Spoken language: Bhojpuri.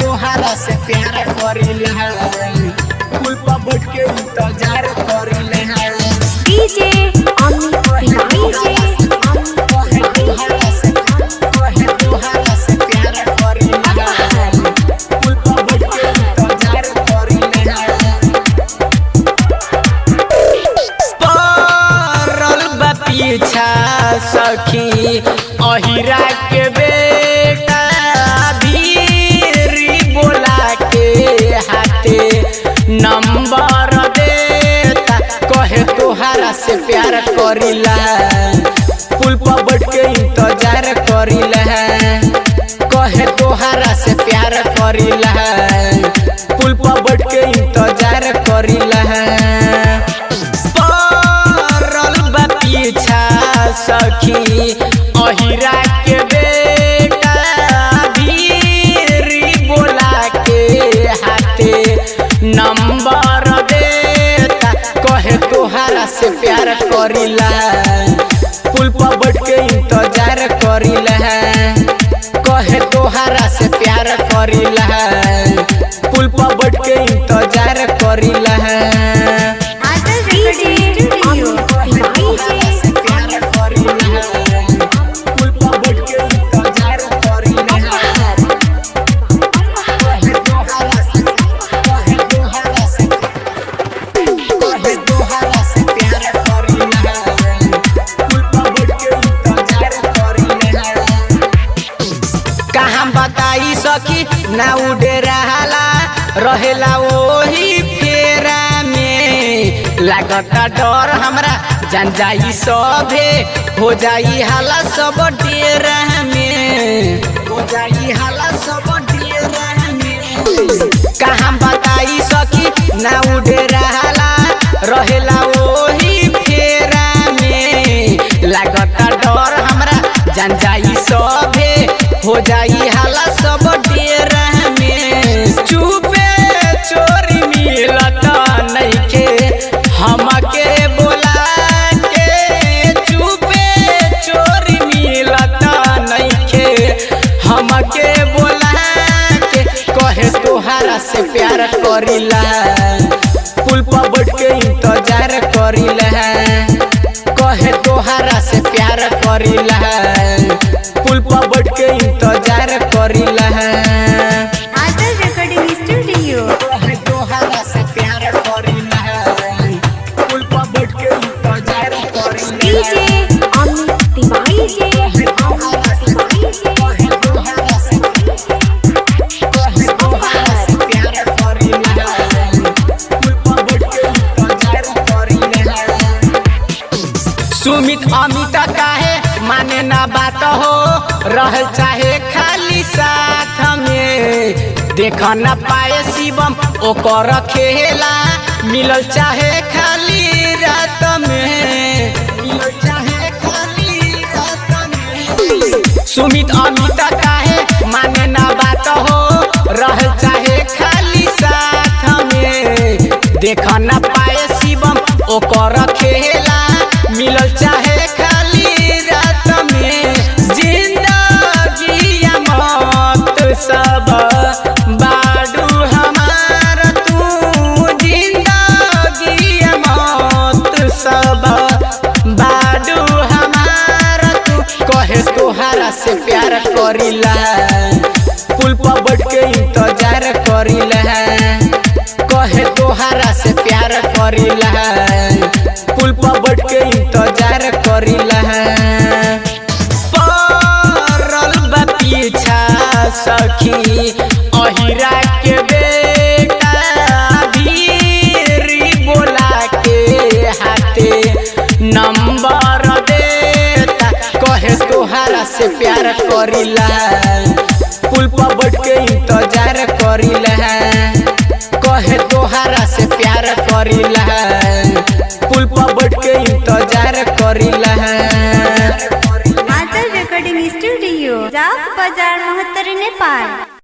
तोहरा से प्यार करिले पुल पर बैठ के इंतजार करिले डीजे अमित डीजे तोहरा से प्यार करिले पुल पर बैठ के इंतजार करिले परल बा पीछा सखी अहिरा के बेटा धीरी बोला के हाथे नंबर देता कहे तोहरा से प्यार करिला पुल पर बैठ के इंतजार करिला कहे तोहरा से प्यार करिला पुल पर बैठ के इंतजार करिला परल बा पीछा सखी अहिरा के बेटा धीरी बोला के हाथे नंबर देता कहे तोहरा से प्यार करिला पुल पर बैठ के इंतजार करिला कहे तोहरा से प्यार करिला पुल पर बैठ के इंतजार करिला बताई सखी ना उड़े रहाला रहेला वही फेरा में लागता डर हमरा जान जाई सभे हो जाई हाला सब डेरा में हो जाई हाला सब डेरा में कहाँ बताई सखी ना उड़े रहाला रहेला वही फेरा में लागता डर हमरा जान जाई सभे हो जाई हाला सब डेरा में चुपे चोरी मिलता नइखे हमके बोला के चुपे चोरी मिलता नइखे हमके बोला के कहे तोहरा से प्यार करिला पुल पर बैठ के इंतजार करिला कहे तोहरा से प्यार करिला पुल पर बैठ के इंतजार करिला आदल रिकॉर्डिंग स्टूडियो तोहरा से प्यार करिला पुल पर बैठ के इंतजार करिला डीजे अमित डीजे तोहरा से प्यार करिला पुल पर बैठ के इंतजार करिला सुमित अमित काहे माने ना बात हो रह चाहे खाली साथ में देख न पाए शिवम ओकर खेला मिलल चाहे खाली रात में मिलल चाहे खाली रात में सुमित अमित काहे माने ना बात हो रह चाहे खाली साथ में देख न पाए शिवम ओकर खेला मिलल चाहे खाली रात में जिंदगी मौत सब बाडू हमार तू जिंदगी मौत सब बाडू हमार तू कहे तोहरा से प्यार करिला पुल पर बैठ के इंतजार करिला कहे तोहरा से प्यार करिला पुल पर बैठ के इंतजार करिला परल बा पीछा सखी अहिरा के बेटा धीरी बोला के हाथे नंबर देता कहे तोहरा से प्यार करिला पुल पर बैठ के इंतजार करिला कहे तोहरा से प्यार करिला पुल पर बैठ के इंतजार करिला आदल रिकॉर्डिंग स्टूडियो जाक बाजार महत्तर नेपाल।